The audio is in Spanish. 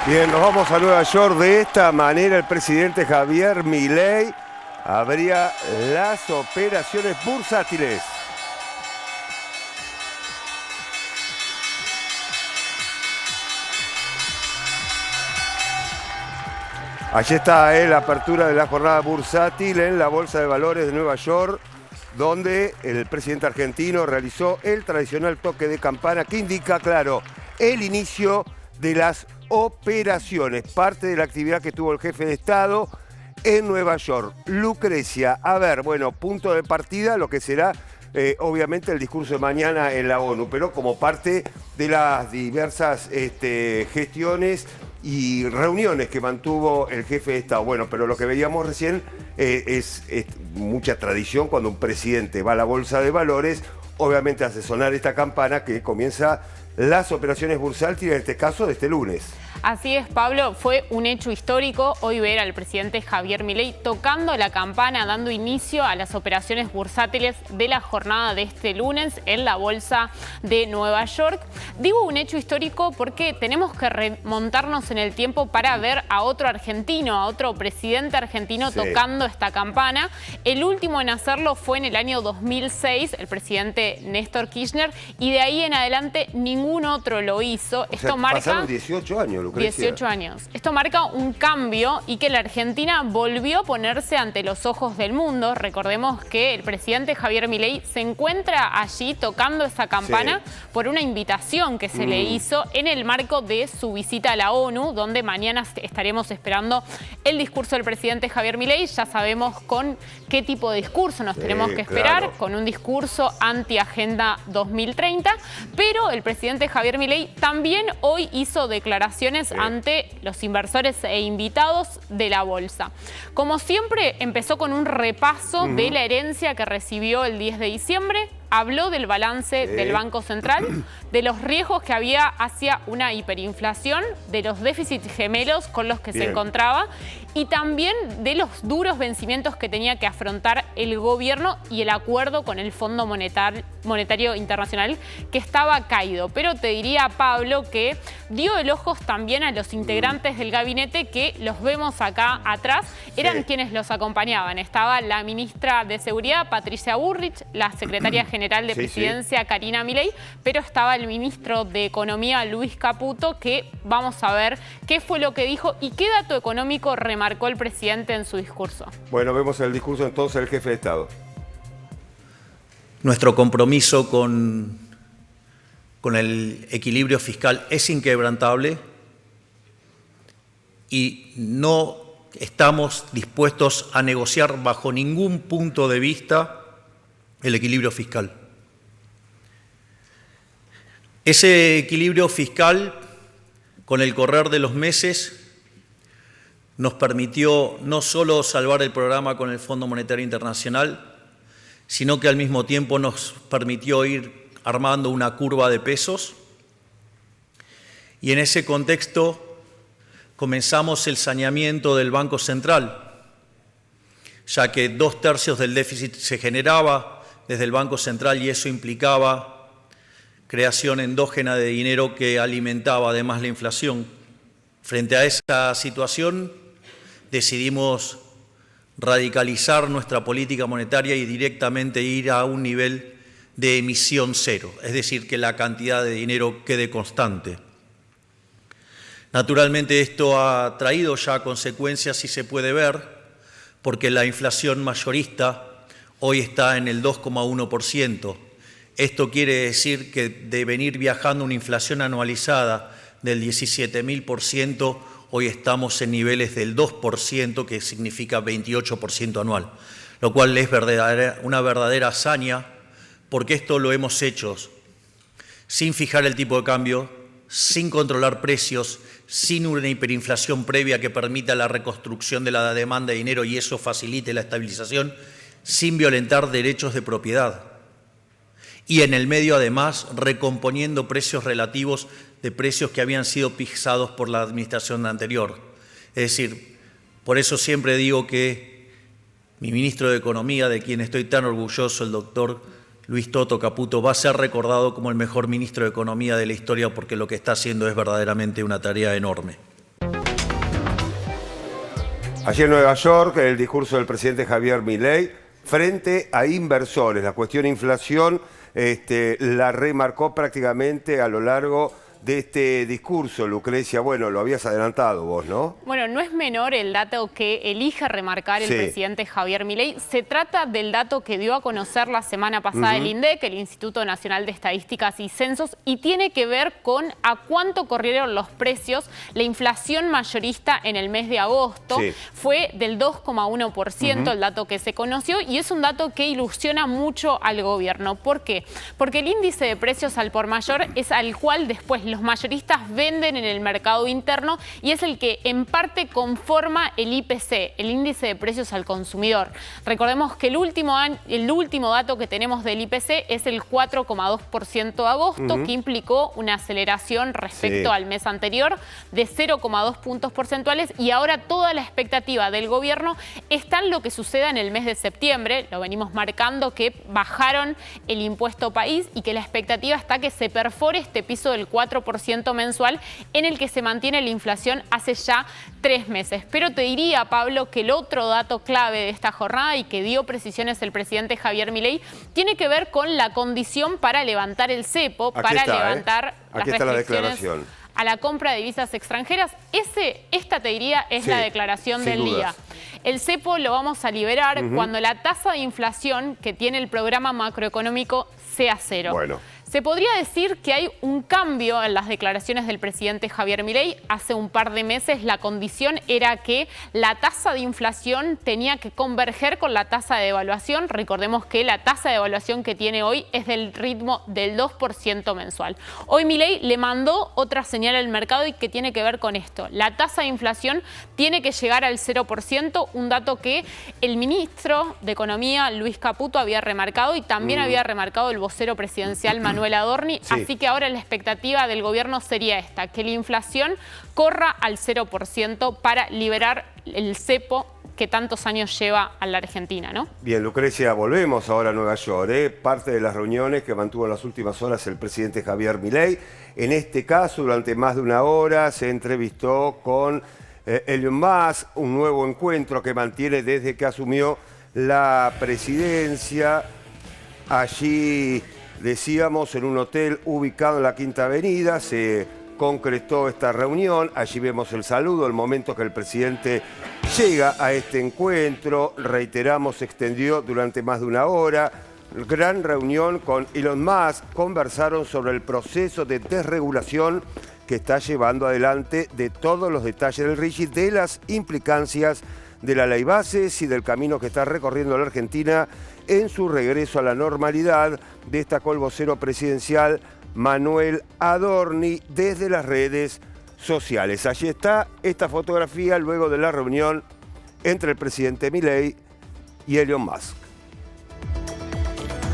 Bien, nos vamos a Nueva York. De esta manera el presidente Javier Milei abría las operaciones bursátiles. Allí está la apertura de la jornada bursátil en la Bolsa de Valores de Nueva York, donde el presidente argentino realizó el tradicional toque de campana que indica, claro, el inicio de las operaciones, parte de la actividad que tuvo el jefe de Estado en Nueva York. Lucrecia, a ver, bueno, punto de partida, lo que será obviamente el discurso de mañana en la ONU, pero como parte de las diversas gestiones y reuniones que mantuvo el jefe de Estado. Bueno, pero lo que veíamos recién es mucha tradición cuando un presidente va a la Bolsa de Valores, obviamente hace sonar esta campana que comienza las operaciones bursátiles, en este caso de este lunes. Así es, Pablo, fue un hecho histórico hoy ver al presidente Javier Milei tocando la campana, dando inicio a las operaciones bursátiles de la jornada de este lunes en la Bolsa de Nueva York. Digo un hecho histórico porque tenemos que remontarnos en el tiempo para ver a otro argentino, a otro presidente argentino tocando esta campana. El último en hacerlo fue en el año 2006, el presidente Néstor Kirchner, y de ahí en adelante ningún otro lo hizo. Esto marca... Pasaron 18 años, Lucrecia. 18 años. Esto marca un cambio y que la Argentina volvió a ponerse ante los ojos del mundo. Recordemos que el presidente Javier Milei se encuentra allí tocando esa campana por una invitación que se le hizo en el marco de su visita a la ONU, donde mañana estaremos esperando el discurso del presidente Javier Milei. Ya sabemos con qué tipo de discurso nos tenemos que esperar, con un discurso anti-Agenda 2030, pero el presidente Javier Milei también hoy hizo declaraciones ante los inversores e invitados de la bolsa. Como siempre, empezó con un repaso de la herencia que recibió el 10 de diciembre, habló del balance del Banco Central, de los riesgos que había hacia una hiperinflación, de los déficits gemelos con los que se encontraba y también de los duros vencimientos que tenía que afrontar el gobierno y el acuerdo con el Fondo Monetario Internacional que estaba caído. Pero te diría, Pablo, que dio el ojo también a los integrantes del gabinete que los vemos acá atrás. Eran quienes los acompañaban. Estaba la ministra de Seguridad, Patricia Bullrich, la secretaria general de Presidencia, Karina Milei, pero estaba el ministro de Economía, Luis Caputo, que vamos a ver qué fue lo que dijo y qué dato económico remarcó el presidente en su discurso. Bueno, vemos el discurso entonces del jefe de Estado. Nuestro compromiso con el equilibrio fiscal es inquebrantable y no estamos dispuestos a negociar bajo ningún punto de vista el equilibrio fiscal. Ese equilibrio fiscal, con el correr de los meses, nos permitió no solo salvar el programa con el Fondo Monetario Internacional, sino que al mismo tiempo nos permitió ir armando una curva de pesos. Y en ese contexto comenzamos el saneamiento del Banco Central, ya que 2/3 del déficit se generaba desde el Banco Central y eso implicaba creación endógena de dinero que alimentaba además la inflación. Frente a esa situación decidimos radicalizar nuestra política monetaria y directamente ir a un nivel de emisión cero, es decir, que la cantidad de dinero quede constante. Naturalmente esto ha traído ya consecuencias, si se puede ver, porque la inflación mayorista hoy está en el 2,1%. Esto quiere decir que de venir viajando una inflación anualizada del 17.000%, hoy estamos en niveles del 2%, que significa 28% anual, lo cual es una verdadera hazaña, porque esto lo hemos hecho sin fijar el tipo de cambio, sin controlar precios, sin una hiperinflación previa que permita la reconstrucción de la demanda de dinero y eso facilite la estabilización, sin violentar derechos de propiedad. Y en el medio, además, recomponiendo precios relativos de precios que habían sido fijados por la administración anterior. Es decir, por eso siempre digo que mi ministro de Economía, de quien estoy tan orgulloso, el doctor Luis Toto Caputo, va a ser recordado como el mejor ministro de Economía de la historia porque lo que está haciendo es verdaderamente una tarea enorme. Allí en Nueva York, el discurso del presidente Javier Milei frente a inversores. La cuestión inflación la remarcó prácticamente a lo largo de este discurso, Lucrecia. Bueno, lo habías adelantado vos, ¿no? Bueno, no es menor el dato que elige remarcar el presidente Javier Milei. Se trata del dato que dio a conocer la semana pasada el INDEC, el Instituto Nacional de Estadísticas y Censos, y tiene que ver con a cuánto corrieron los precios. La inflación mayorista en el mes de agosto fue del 2,1%, el dato que se conoció, y es un dato que ilusiona mucho al gobierno. ¿Por qué? Porque el índice de precios al por mayor es al cual después los mayoristas venden en el mercado interno y es el que en parte conforma el IPC, el índice de precios al consumidor. Recordemos que el último dato que tenemos del IPC es el 4,2% de agosto, que implicó una aceleración respecto al mes anterior de 0,2 puntos porcentuales, y ahora toda la expectativa del gobierno está en lo que suceda en el mes de septiembre. Lo venimos marcando, que bajaron el impuesto país y que la expectativa está que se perfore este piso del 4% mensual en el que se mantiene la inflación hace ya 3 meses. Pero te diría, Pablo, que el otro dato clave de esta jornada y que dio precisiones el presidente Javier Milei tiene que ver con la condición para levantar el cepo, levantar las restricciones a la compra de divisas extranjeras. Esta te diría es la declaración del día. El cepo lo vamos a liberar cuando la tasa de inflación que tiene el programa macroeconómico sea cero. Bueno. Se podría decir que hay un cambio en las declaraciones del presidente Javier Milei. Hace un par de meses la condición era que la tasa de inflación tenía que converger con la tasa de devaluación. Recordemos que la tasa de devaluación que tiene hoy es del ritmo del 2% mensual. Hoy Milei le mandó otra señal al mercado y que tiene que ver con esto. La tasa de inflación tiene que llegar al 0%, un dato que el ministro de Economía, Luis Caputo, había remarcado y también había remarcado el vocero presidencial Manuel Adorni, así que ahora la expectativa del gobierno sería esta, que la inflación corra al 0% para liberar el cepo que tantos años lleva a la Argentina, ¿no? Bien, Lucrecia, volvemos ahora a Nueva York, Parte de las reuniones que mantuvo en las últimas horas el presidente Javier Milei. En este caso, durante más de una hora, se entrevistó con Elon Musk, un nuevo encuentro que mantiene desde que asumió la presidencia. Allí, decíamos, en un hotel ubicado en la Quinta Avenida, se concretó esta reunión. Allí vemos el saludo, el momento que el presidente llega a este encuentro. Reiteramos, se extendió durante más de una hora. Gran reunión con Elon Musk. Conversaron sobre el proceso de desregulación que está llevando adelante, de todos los detalles del RIGI, de las implicancias de la ley bases y del camino que está recorriendo la Argentina en su regreso a la normalidad, destacó el vocero presidencial Manuel Adorni desde las redes sociales. Allí está esta fotografía luego de la reunión entre el presidente Milei y Elon Musk.